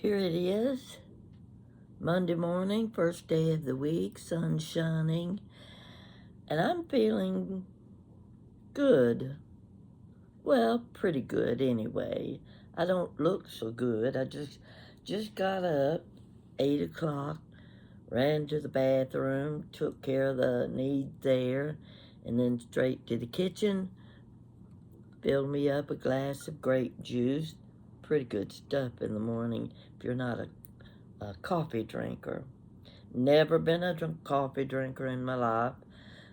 Here it is, Monday morning, first day of the week, sun shining, and I'm feeling good. Well, pretty good anyway. I don't look so good. I just got up, 8 o'clock, ran to the bathroom, took care of the needs there, and then straight to the kitchen, filled me up a glass of grape juice. Pretty good stuff in the morning if you're not a coffee drinker. Never been a coffee drinker in my life.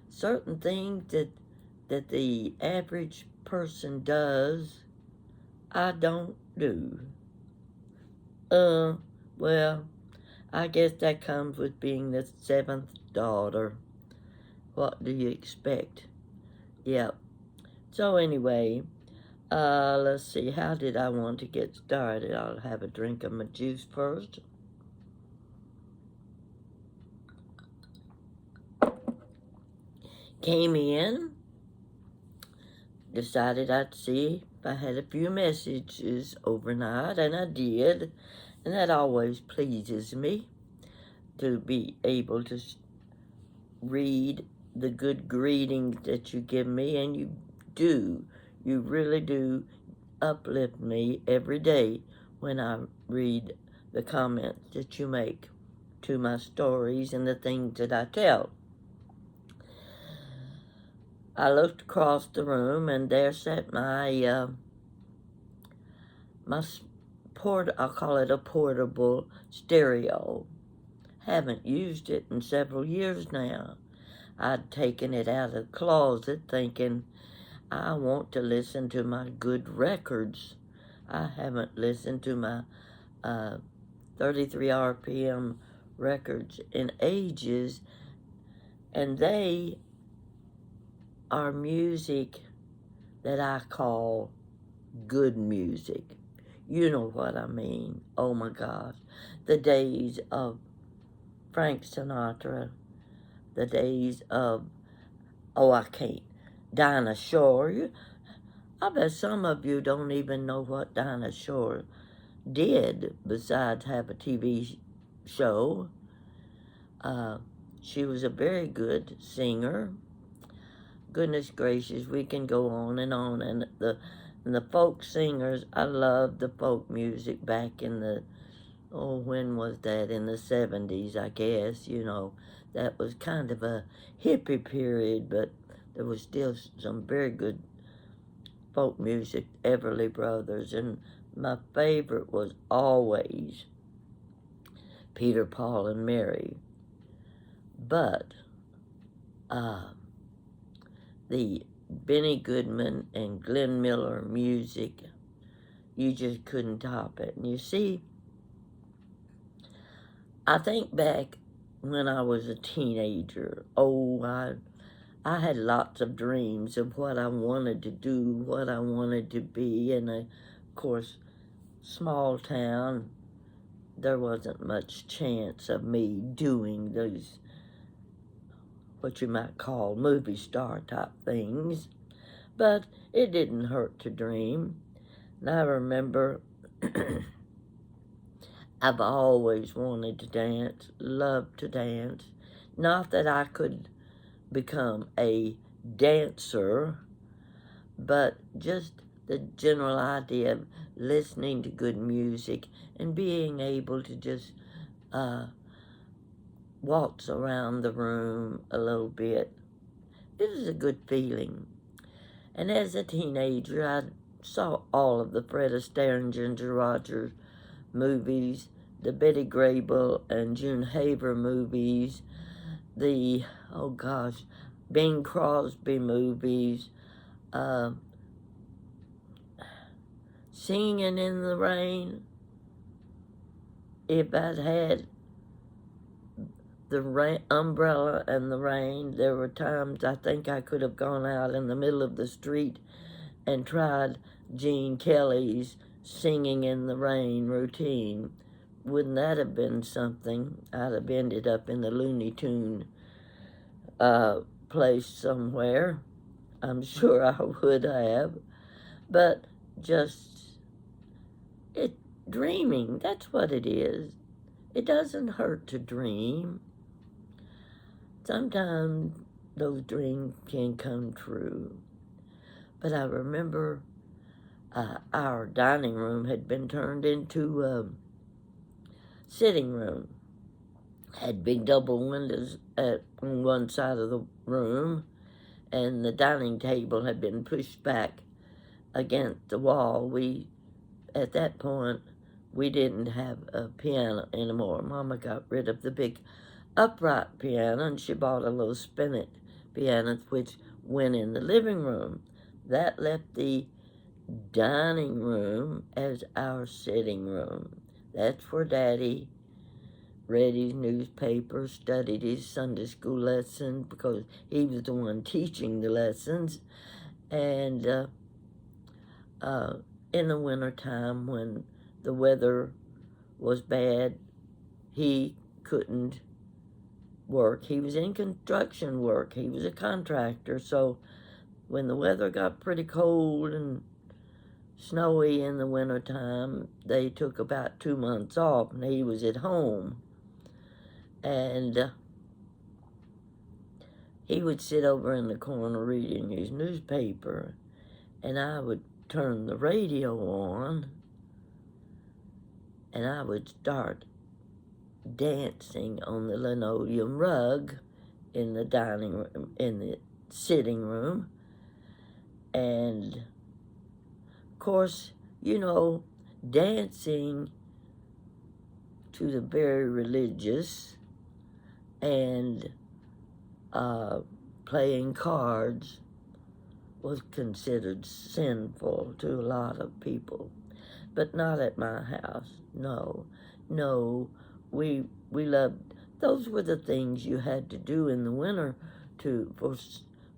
Certain things that the average person does, I don't do. Well, I guess that comes with being the seventh daughter. What do you expect? Yep. So anyway, let's see. How did I want to get started? I'll have a drink of my juice first. Came in, decided I'd see if I had a few messages overnight, and I did, and that always pleases me to be able to read the good greetings that you give me, and you really do uplift me every day when I read the comments that you make to my stories and the things that I tell. I looked across the room, and there sat my I'll call it a portable stereo. Haven't used it in several years now. I'd taken it out of the closet thinking, I want to listen to my good records. I haven't listened to my 33 RPM records in ages, and they are music that I call good music. You know what I mean. Oh my gosh. The days of Frank Sinatra, the days of, Dinah Shore. I bet some of you don't even know what Dinah Shore did besides have a TV show. She was a very good singer. Goodness gracious, we can go on. And the folk singers, I loved the folk music back in the, when was that? In the 70s, I guess. That was kind of a hippie period, but there was still some very good folk music, Everly Brothers, and my favorite was always Peter, Paul, and Mary. But the Benny Goodman and Glenn Miller music, you just couldn't top it. And you see, I think back when I was a teenager, I had lots of dreams of what I wanted to do, what I wanted to be, and of course, small town, there wasn't much chance of me doing those, what you might call movie star type things, but it didn't hurt to dream. And I remember I've always wanted to dance, loved to dance. Not that I could become a dancer, but just the general idea of listening to good music and being able to just waltz around the room a little bit. It was a good feeling. And as a teenager, I saw all of the Fred Astaire and Ginger Rogers movies, the Betty Grable and June Haver movies, the, Bing Crosby movies, Singing in the Rain. If I'd had the umbrella and the rain, there were times I think I could have gone out in the middle of the street and tried Gene Kelly's Singing in the Rain routine. Wouldn't that have been something? I'd have ended up in the Looney Tune place somewhere. I'm sure I would have. But just, dreaming, that's what it is. It doesn't hurt to dream. Sometimes those dreams can come true. But I remember our dining room had been turned into a sitting room. Had big double windows on one side of the room, and the dining table had been pushed back against the wall. At that point, we didn't have a piano anymore. Mama got rid of the big upright piano, and she bought a little spinet piano, which went in the living room. That left the dining room as our sitting room. That's where Daddy read his newspaper, studied his Sunday school lesson, because he was the one teaching the lessons. And in the wintertime, when the weather was bad, he couldn't work. He was in construction work. He was a contractor. So when the weather got pretty cold and snowy in the wintertime, they took about 2 months off, and he was at home. And he would sit over in the corner reading his newspaper, and I would turn the radio on, and I would start dancing on the linoleum rug in the dining room, in the sitting room. And of course, dancing to the very religious and playing cards was considered sinful to a lot of people, but not at my house. No, we loved. Those were the things you had to do in the winter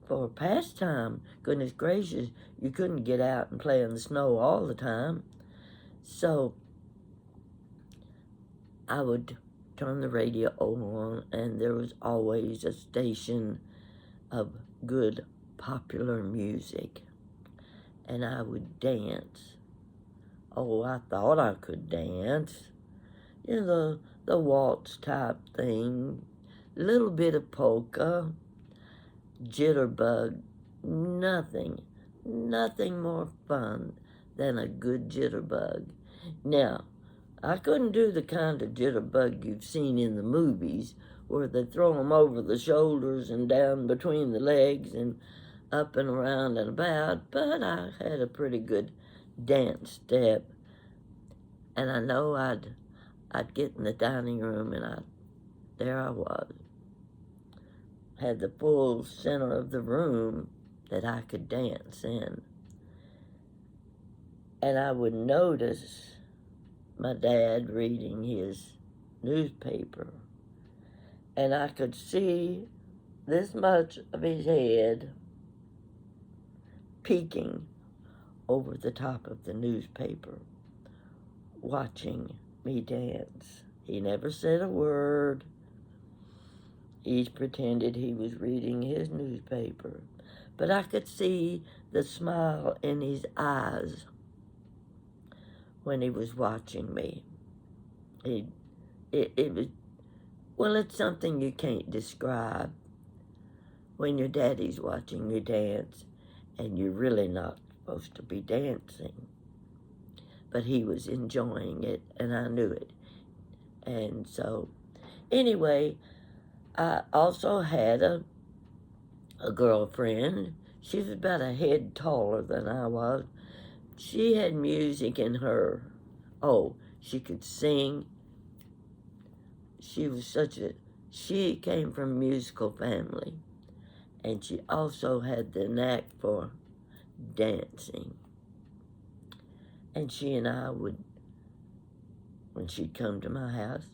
for pastime. Goodness gracious, you couldn't get out and play in the snow all the time. So I would turn the radio on, and there was always a station of good popular music, and I would dance. Oh, I thought I could dance. The waltz type thing, a little bit of polka, jitterbug. Nothing more fun than a good jitterbug. Now, I couldn't do the kind of jitterbug you've seen in the movies, where they throw them over the shoulders and down between the legs and up and around and about, but I had a pretty good dance step. And I know I'd get in the dining room, and there I was. Had the full center of the room that I could dance in. And I would notice my dad reading his newspaper, and I could see this much of his head peeking over the top of the newspaper, watching me dance. He never said a word. He pretended he was reading his newspaper, but I could see the smile in his eyes when he was watching me. It was, well, it's something you can't describe when your daddy's watching you dance, and you're really not supposed to be dancing. But he was enjoying it, and I knew it. And so, anyway, I also had a girlfriend. She was about a head taller than I was. She had music in her. Oh, she could sing. She came from a musical family. And she also had the knack for dancing. And she and I would, when she'd come to my house,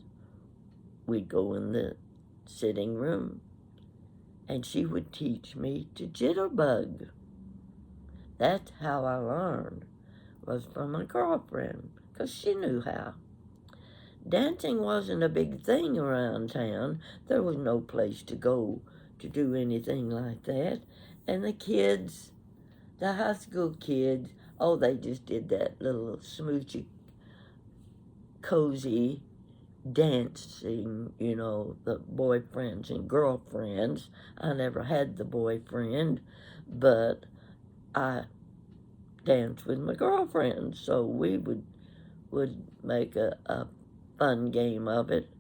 we'd go in the sitting room, and she would teach me to jitterbug. That's how I learned, was from my girlfriend, because she knew how. Dancing wasn't a big thing around town. There was no place to go to do anything like that. And the kids, the high school kids, oh, they just did that little smoochy cozy dancing, you know, the boyfriends and girlfriends. I never had the boyfriend, but I danced with my girlfriends, so we would make a fun game of it.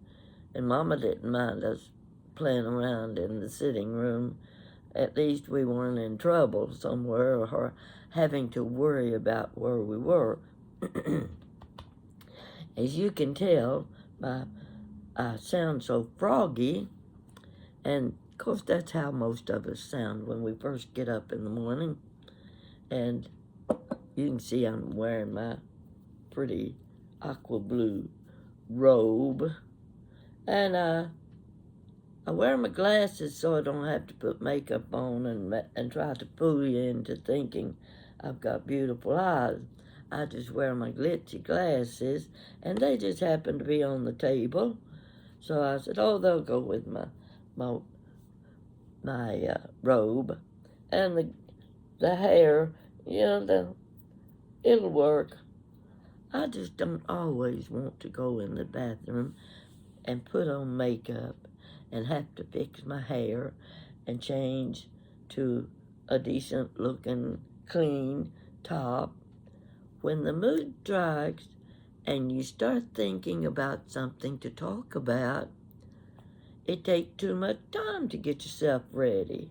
And Mama didn't mind us playing around in the sitting room. At least we weren't in trouble somewhere or having to worry about where we were. As you can tell, I sound so froggy, and of course that's how most of us sound when we first get up in the morning. And you can see I'm wearing my pretty aqua blue robe, and I wear my glasses so I don't have to put makeup on and try to fool you into thinking I've got beautiful eyes. I just wear my glitzy glasses, and they just happen to be on the table. So I said, oh, they'll go with my robe, and the hair, you know, it'll work. I just don't always want to go in the bathroom and put on makeup and have to fix my hair and change to a decent looking clean top. When the mood strikes and you start thinking about something to talk about, it takes too much time to get yourself ready.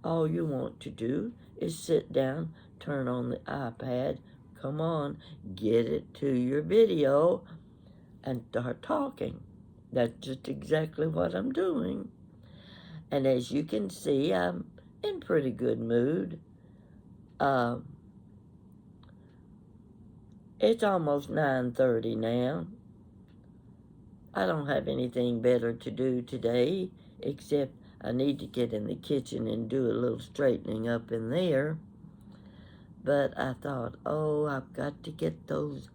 All you want to do is sit down, turn on the iPad, come on, get it to your video, and start talking. That's just exactly what I'm doing. And as you can see, I'm in pretty good mood. It's almost 9:30 now. I don't have anything better to do today, except I need to get in the kitchen and do a little straightening up in there. But I thought, oh, I've got to get those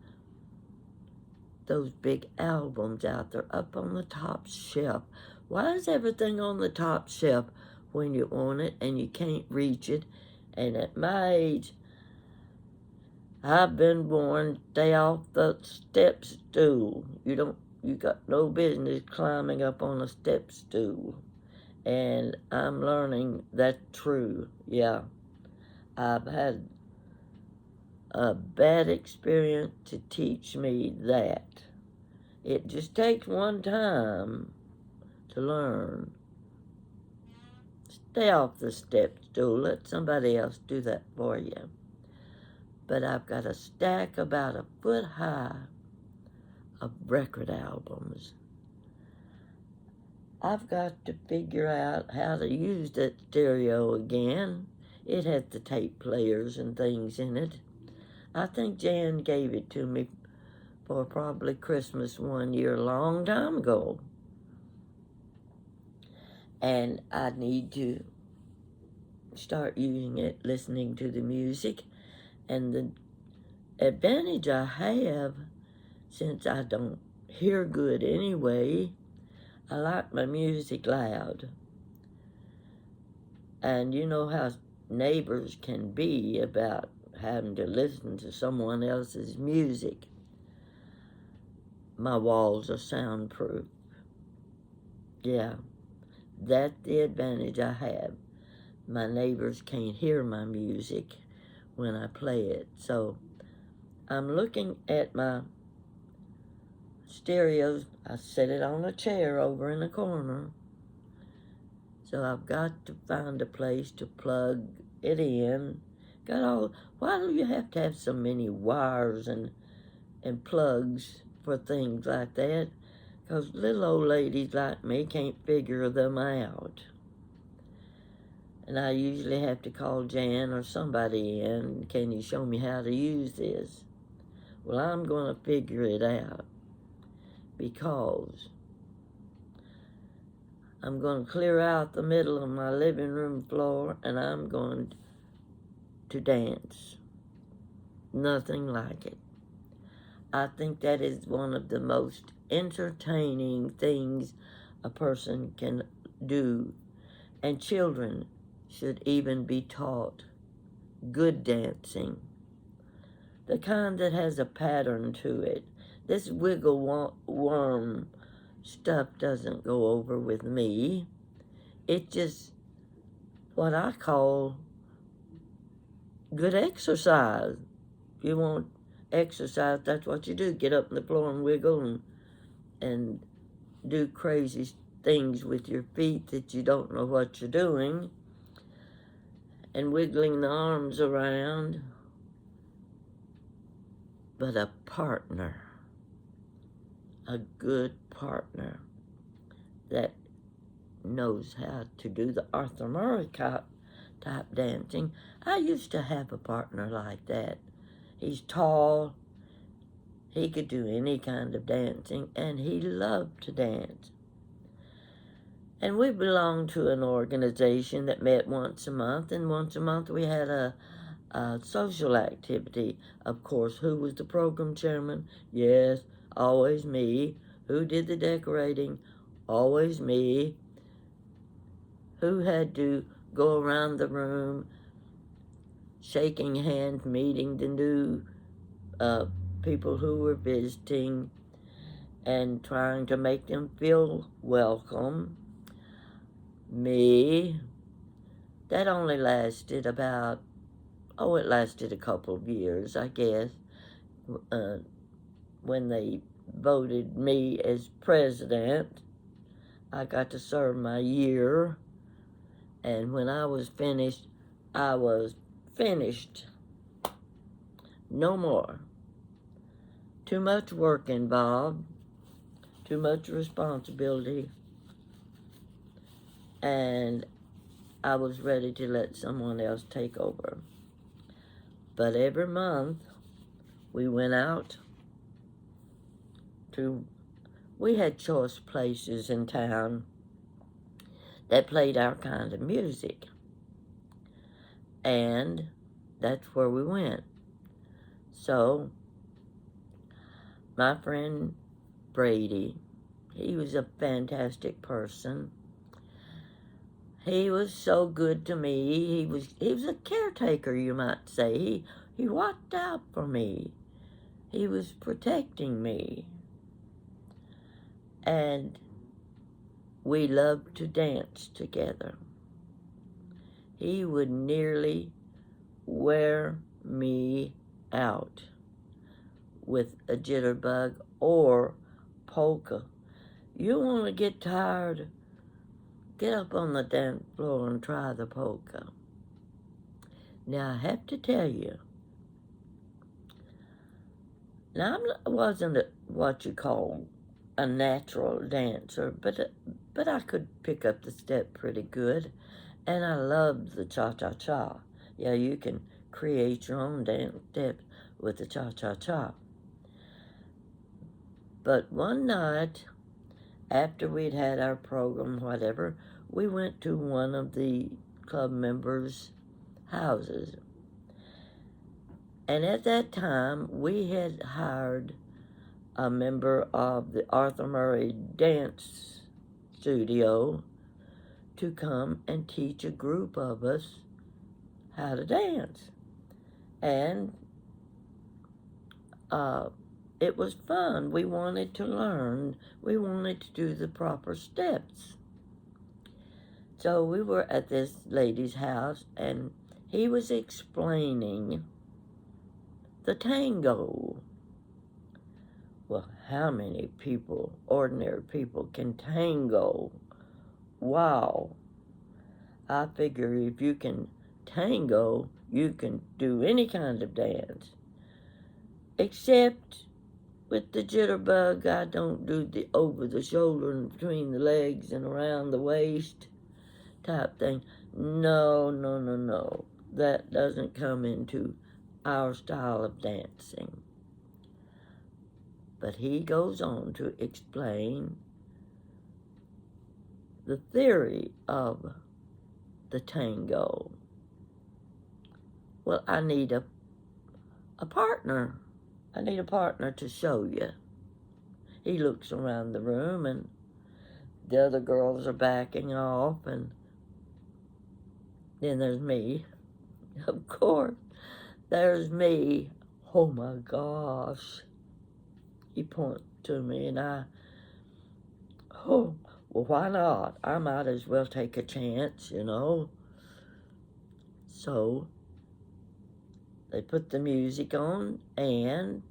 big albums out there up on the top shelf. Why is everything on the top shelf when you want it and you can't reach it? And at my age, I've been born, stay off the step stool. You got no business climbing up on a step stool. And I'm learning that's true. Yeah, I've had a bad experience to teach me that. It just takes one time to learn. Stay off the step stool. Let somebody else do that for you. But I've got a stack about a foot high of record albums. I've got to figure out how to use that stereo again. It had the tape players and things in it. I think Jan gave it to me for probably Christmas one year, a long time ago. And I need to start using it, listening to the music. And the advantage I have, since I don't hear good anyway, I like my music loud. And you know how neighbors can be about having to listen to someone else's music. My walls are soundproof. Yeah, that's the advantage I have. My neighbors can't hear my music when I play it. So I'm looking at my stereos. I set it on a chair over in the corner. So I've got to find a place to plug it in. Why do you have to have so many wires and plugs for things like that? Because little old ladies like me can't figure them out. And I usually have to call Jan or somebody in, can you show me how to use this? Well, I'm going to figure it out, because I'm going to clear out the middle of my living room floor and I'm going to dance. Nothing like it. I think that is one of the most entertaining things a person can do. And children should even be taught good dancing. The kind that has a pattern to it, This wiggle worm stuff doesn't go over with me. It's just what I call good exercise. If you want exercise, that's what you do. Get up on the floor and wiggle and do crazy things with your feet that you don't know what you're doing, and wiggling the arms around. But a partner, a good partner that knows how to do the Arthur Murray type dancing. I used to have a partner like that. He's tall, he could do any kind of dancing, and he loved to dance. And we belonged to an organization that met once a month, and once a month we had a social activity. Of course, who was the program chairman? Yes, always me. Who did the decorating? Always me. Who had to go around the room shaking hands, meeting the new people who were visiting and trying to make them feel welcome? Me. That only lasted about, it lasted a couple of years, I guess, when they voted me as president. I got to serve my year, and when I was finished, I was finished. No more. Too much work involved, too much responsibility, and I was ready to let someone else take over. But every month, we went out we had choice places in town that played our kind of music. And that's where we went. So, my friend Brady, he was a fantastic person. He was so good to me. He was a caretaker, you might say. He watched out for me. He was protecting me. And we loved to dance together. He would nearly wear me out with a jitterbug or polka. You want to get tired? Get up on the dance floor and try the polka. Now, I have to tell you, now I wasn't what you call a natural dancer, but I could pick up the step pretty good, and I loved the cha-cha-cha. Yeah, you can create your own dance step with the cha-cha-cha. But one night, after we'd had our program, whatever, we went to one of the club members' houses. And at that time, we had hired a member of the Arthur Murray Dance Studio to come and teach a group of us how to dance. And it was fun. We wanted to learn. We wanted to do the proper steps. So we were at this lady's house, and he was explaining the tango. Well, how many people, ordinary people, can tango? Wow. I figure if you can tango, you can do any kind of dance. Except with the jitterbug, I don't do the over the shoulder and between the legs and around the waist type thing. No. That doesn't come into our style of dancing. But he goes on to explain the theory of the tango. Well, I need a partner. I need a partner to show you. He looks around the room, and the other girls are backing off, and then there's me. Of course, there's me. Oh my gosh. He pointed to me, and oh, well, why not? I might as well take a chance, you know. So they put the music on, and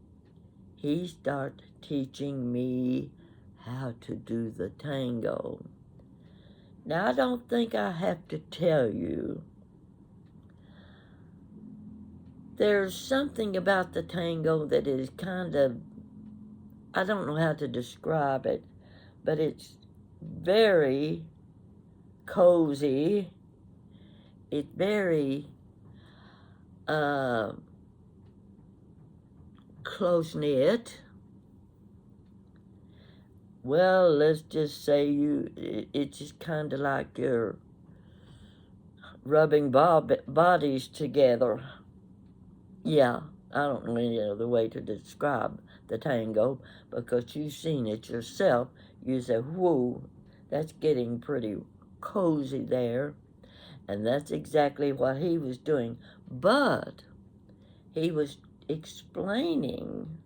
he started teaching me how to do the tango. Now, I don't think I have to tell you, there's something about the tango that is kind of, I don't know how to describe it, but it's very cozy. It's very close-knit. Well, let's just say it's just kind of like you're rubbing bodies together. Yeah, I don't know any other way to describe the tango, because you've seen it yourself. You say, whoa, that's getting pretty cozy there. And that's exactly what he was doing. But he was explaining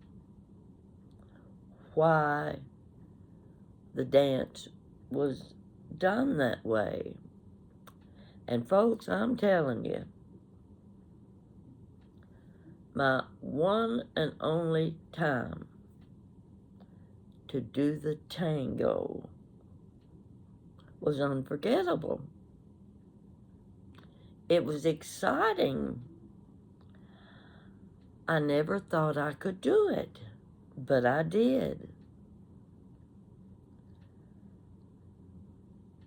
why the dance was done that way. And folks, I'm telling you, my one and only time to do the tango was unforgettable. It was exciting. I never thought I could do it, but I did.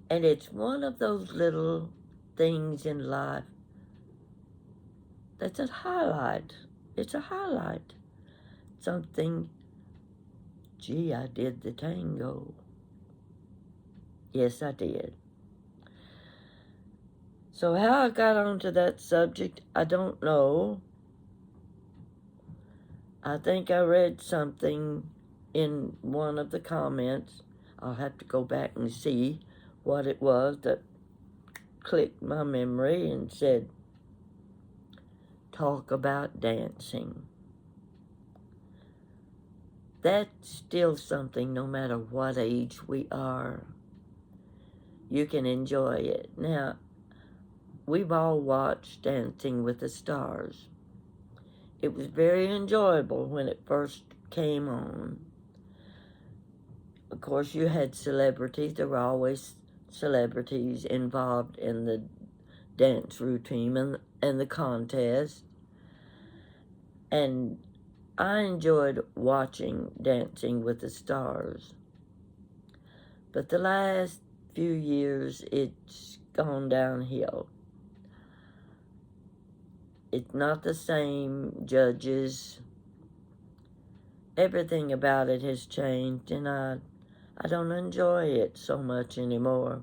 And it's one of those little things in life that's a highlight. It's a highlight. Something, gee, I did the tango. Yes, I did. So how I got onto that subject, I don't know. I think I read something in one of the comments. I'll have to go back and see what it was that clicked my memory and said, talk about dancing. That's still something, no matter what age we are, you can enjoy it. Now, we've all watched Dancing with the Stars. It was very enjoyable when it first came on. Of course, you had celebrities. There were always celebrities involved in the dance routine and the contest. And I enjoyed watching Dancing with the Stars. But the last few years, it's gone downhill. It's not the same judges. Everything about it has changed, and I don't enjoy it so much anymore.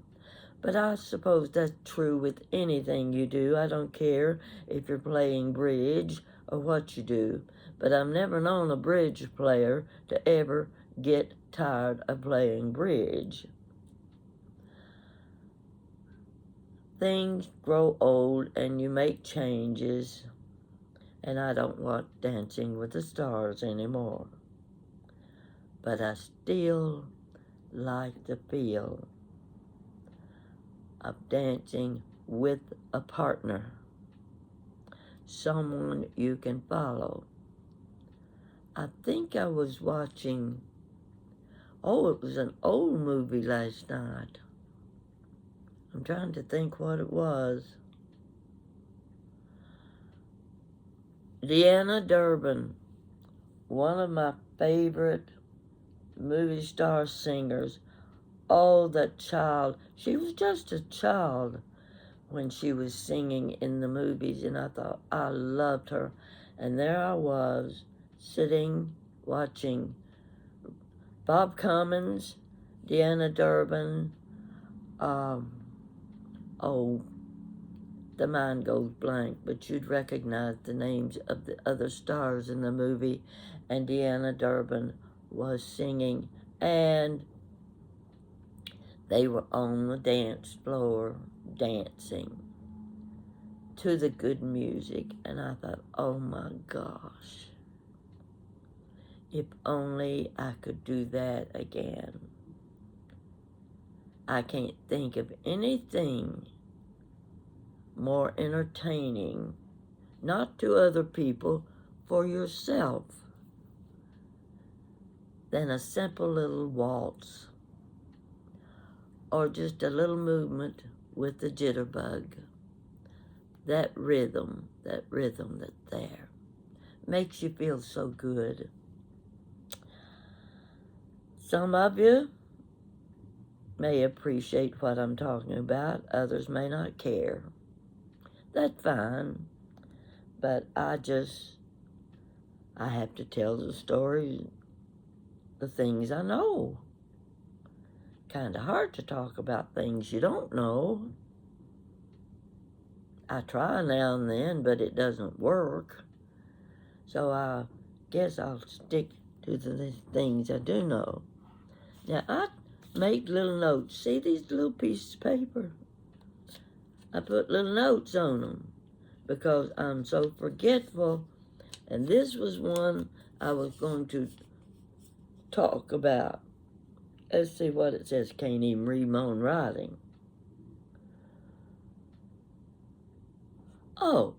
But I suppose that's true with anything you do. I don't care if you're playing bridge or what you do. But I've never known a bridge player to ever get tired of playing bridge. Things grow old and you make changes, and I don't want Dancing with the Stars anymore. But I still like the feel of dancing with a partner, someone you can follow. I think I was watching, it was an old movie last night. I'm trying to think what it was. Deanna Durbin, one of my favorite movie star singers. Oh, that child. She was just a child when she was singing in the movies, and I thought I loved her. And there I was, sitting, watching Bob Cummins, Deanna Durbin, the mind goes blank, but you'd recognize the names of the other stars in the movie, and Deanna Durbin was singing, and they were on the dance floor dancing to the good music, and I thought, oh my gosh, If only I could do that again. I can't think of anything more entertaining, not to other people, for yourself, than a simple little waltz or just a little movement with the jitterbug. That rhythm that's there makes you feel so good. Some of you may appreciate what I'm talking about, others may not care. That's fine, but I have to tell the story, the things I know. Kind of hard to talk about things you don't know. I try now and then, but it doesn't work. So I guess I'll stick to the things I do know. Now, I make little notes. See these little pieces of paper? I put little notes on them because I'm so forgetful. And this was one I was going to talk about. Let's see what it says. Can't even read my own writing. Oh,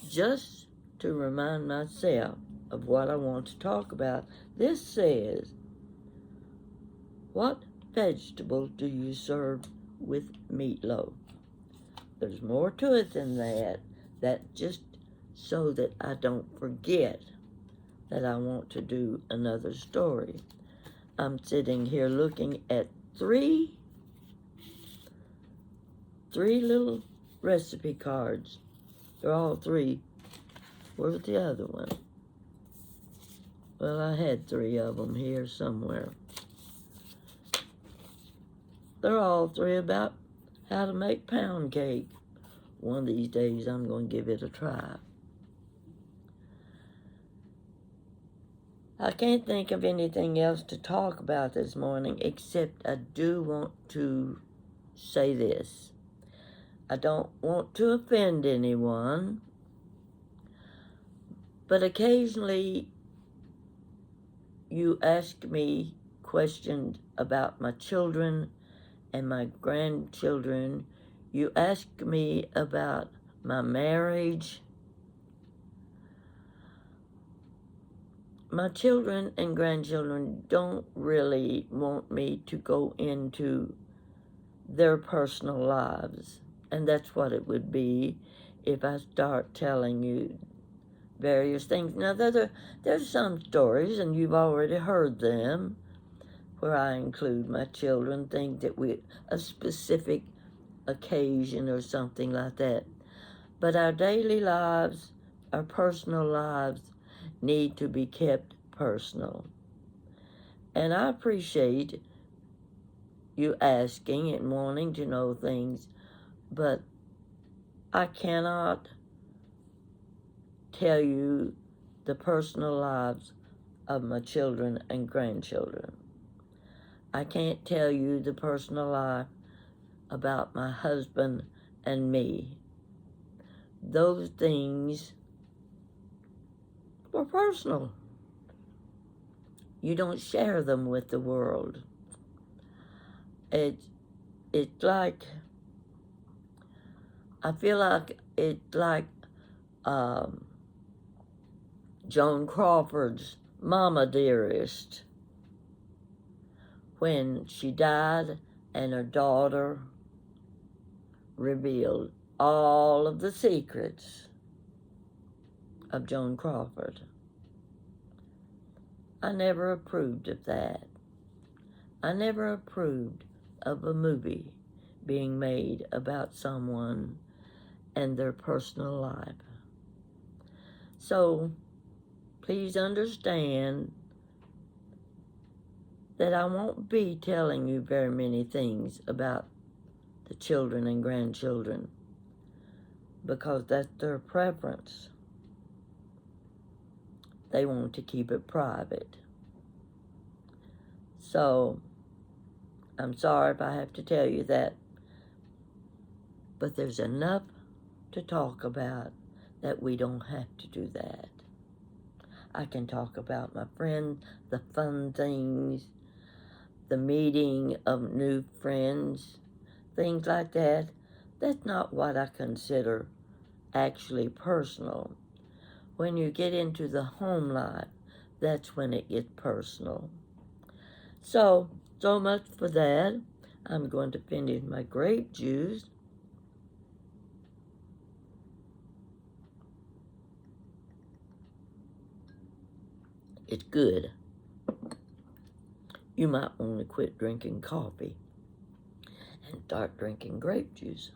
just to remind myself of what I want to talk about, this says, what vegetable do you serve with meatloaf? There's more to it than that just so that I don't forget that I want to do another story. I'm sitting here looking at three little recipe cards. They're all three. Where's the other one? Well, I had three of them here somewhere. They're all three about how to make pound cake. One of these days I'm going to give it a try. I can't think of anything else to talk about this morning except I do want to say this. I don't want to offend anyone, but occasionally you ask me questions about my children and my grandchildren. You ask me about my marriage. My children and grandchildren don't really want me to go into their personal lives. And that's what it would be if I start telling you various things. Now, there's some stories, and you've already heard them, where I include my children, things that a specific occasion or something like that. But our daily lives, our personal lives, need to be kept personal. And I appreciate you asking and wanting to know things, but I cannot tell you the personal lives of my children and grandchildren. I can't tell you the personal life about my husband and me. Those things were personal. You don't share them with the world. It's like, I feel like it's like Joan Crawford's Mama Dearest, when she died and her daughter revealed all of the secrets of Joan Crawford. I never approved of that. I never approved of a movie being made about someone and their personal life. So please understand that I won't be telling you very many things about the children and grandchildren because that's their preference. They want to keep it private. So I'm sorry if I have to tell you that, but there's enough to talk about that we don't have to do that. I can talk about my friends, the fun things, the meeting of new friends, things like that. That's not what I consider actually personal. When you get into the home life, that's when it gets personal. So much for that. I'm going to finish my grape juice. It's good. You might want to quit drinking coffee and start drinking grape juice.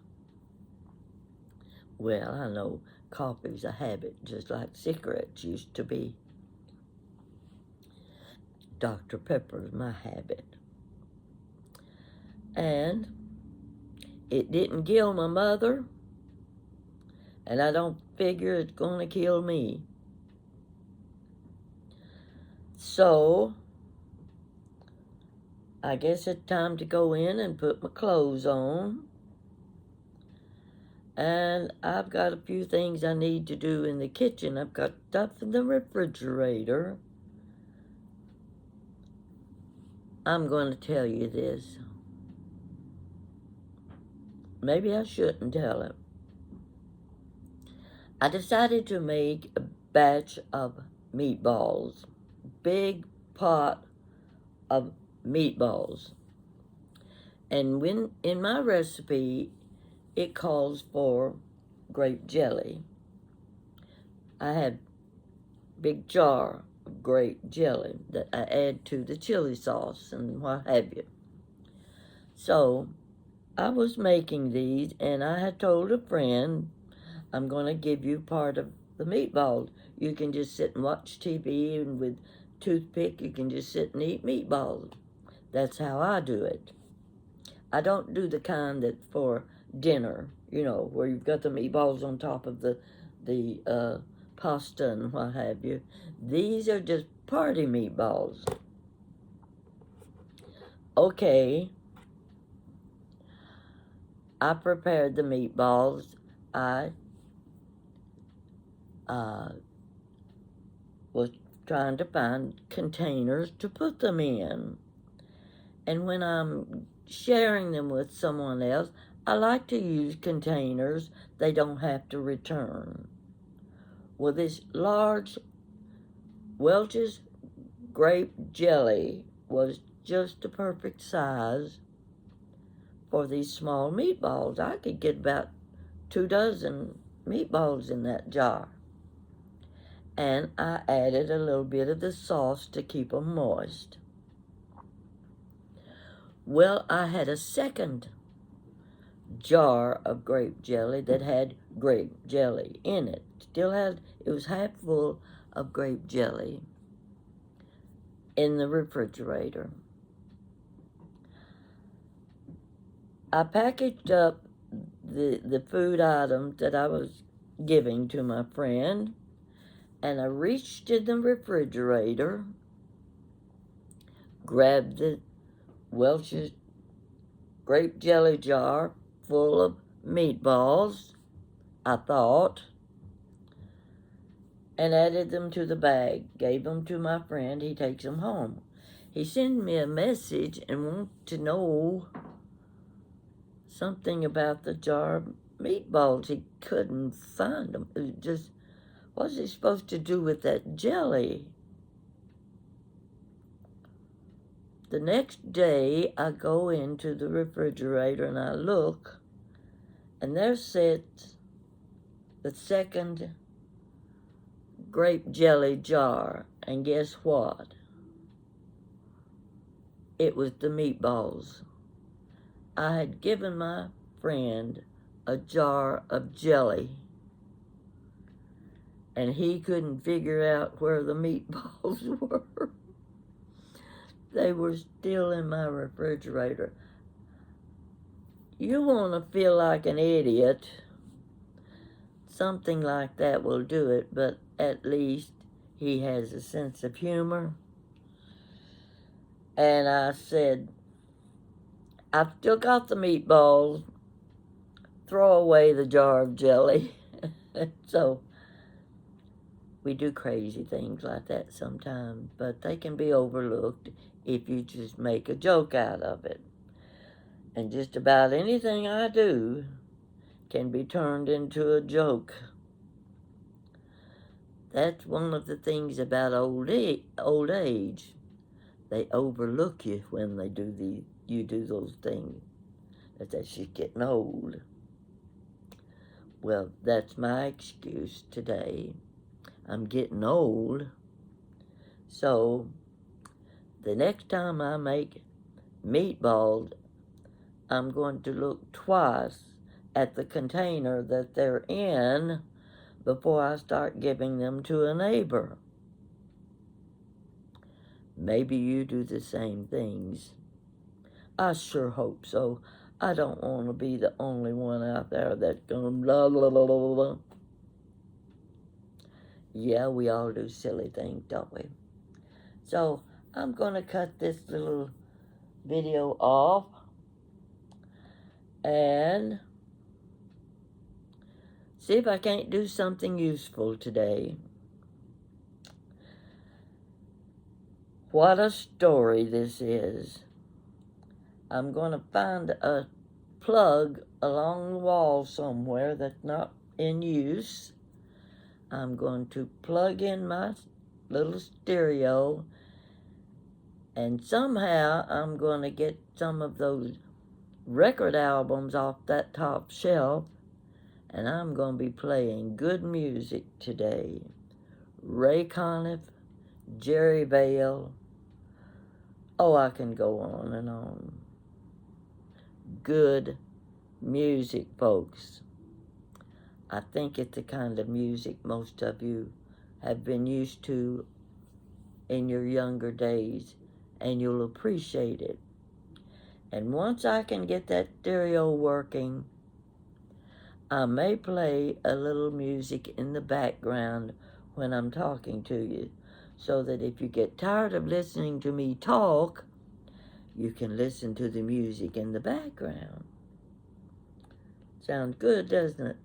Well, I know coffee's a habit, just like cigarettes used to be. Dr. Pepper's my habit. And it didn't kill my mother, and I don't figure it's going to kill me. So, I guess it's time to go in and put my clothes on. And I've got a few things I need to do in the kitchen. I've got stuff in the refrigerator. I'm going to tell you this. Maybe I shouldn't tell it. I decided to make a batch of meatballs. Big pot of meatballs. And when in my recipe, it calls for grape jelly. I had a big jar of grape jelly that I add to the chili sauce and what have you. So I was making these, and I had told a friend, I'm going to give you part of the meatballs. You can just sit and watch TV, and with toothpick, you can just sit and eat meatballs. That's how I do it. I don't do the kind that's for dinner, where you've got the meatballs on top of the pasta and what have you. These are just party meatballs. Okay, I prepared the meatballs. I was trying to find containers to put them in. And when I'm sharing them with someone else, I like to use containers they don't have to return. Well, this large Welch's grape jelly was just the perfect size for these small meatballs. I could get about 2 dozen meatballs in that jar. And I added a little bit of the sauce to keep them moist. Well, I had a second jar of grape jelly that had grape jelly in it. It was half full of grape jelly in the refrigerator. I packaged up the food items that I was giving to my friend, and I reached in the refrigerator, grabbed the Welch's grape jelly jar full of meatballs, I thought, and added them to the bag, gave them to my friend. He takes them home. He sent me a message and wanted to know something about the jar of meatballs. He couldn't find them. It just, what's he supposed to do with that jelly? The next day, I go into the refrigerator and I look, and there sits the second grape jelly jar. And guess what? It was the meatballs. I had given my friend a jar of jelly, and he couldn't figure out where the meatballs were. They were still in my refrigerator. You want to feel like an idiot, something like that will do it, but at least he has a sense of humor. And I said, I've still got the meatballs. Throw away the jar of jelly. So We do crazy things like that sometimes, but they can be overlooked if you just make a joke out of it. And just about anything I do can be turned into a joke. That's one of the things about old age. They overlook you when you do those things. That's just getting old. Well, that's my excuse today. I'm getting old. So the next time I make meatballs, I'm going to look twice at the container that they're in before I start giving them to a neighbor. Maybe you do the same things. I sure hope so. I don't want to be the only one out there that's going blah, blah, blah, blah, blah. Yeah, we all do silly things, don't we? So I'm going to cut this little video off and see if I can't do something useful today. What a story this is. I'm going to find a plug along the wall somewhere that's not in use. I'm going to plug in my little stereo, and somehow I'm going to get some of those record albums off that top shelf, and I'm going to be playing good music today. Ray Conniff, Jerry Vale. Oh, I can go on and on. Good music, folks. I think it's the kind of music most of you have been used to in your younger days, and you'll appreciate it. And once I can get that stereo working, I may play a little music in the background when I'm talking to you, so that if you get tired of listening to me talk, you can listen to the music in the background. Sounds good, doesn't it?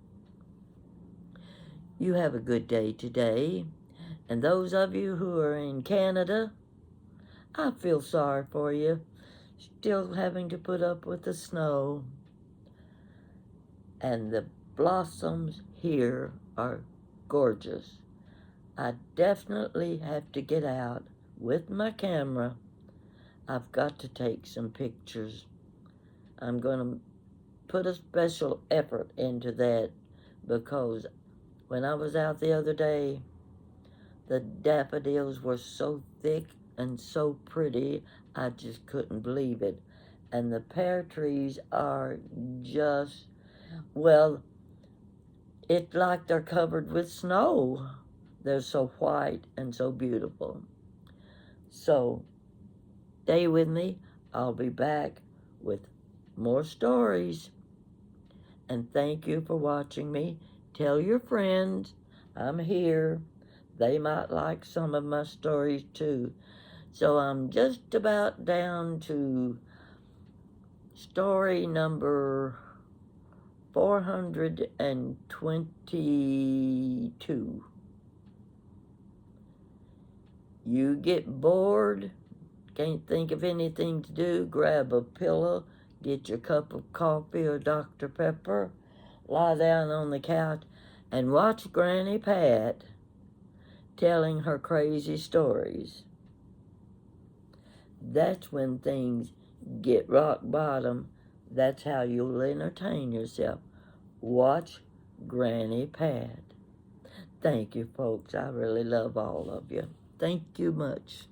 You have a good day today. And those of you who are in Canada, I feel sorry for you, still having to put up with the snow. And the blossoms here are gorgeous. I definitely have to get out with my camera. I've got to take some pictures. I'm going to put a special effort into that, because when I was out the other day, the daffodils were so thick and so pretty, I just couldn't believe it. And the pear trees are just, well, it's like they're covered with snow. They're so white and so beautiful. So, stay with me. I'll be back with more stories. And thank you for watching me. Tell your friends I'm here. They might like some of my stories too. So I'm just about down to story number 422. You get bored, can't think of anything to do, grab a pillow, get your cup of coffee or Dr. Pepper, lie down on the couch, and watch Granny Pat telling her crazy stories. That's when things get rock bottom. That's how you'll entertain yourself. Watch Granny Pat. Thank you, folks. I really love all of you. Thank you much.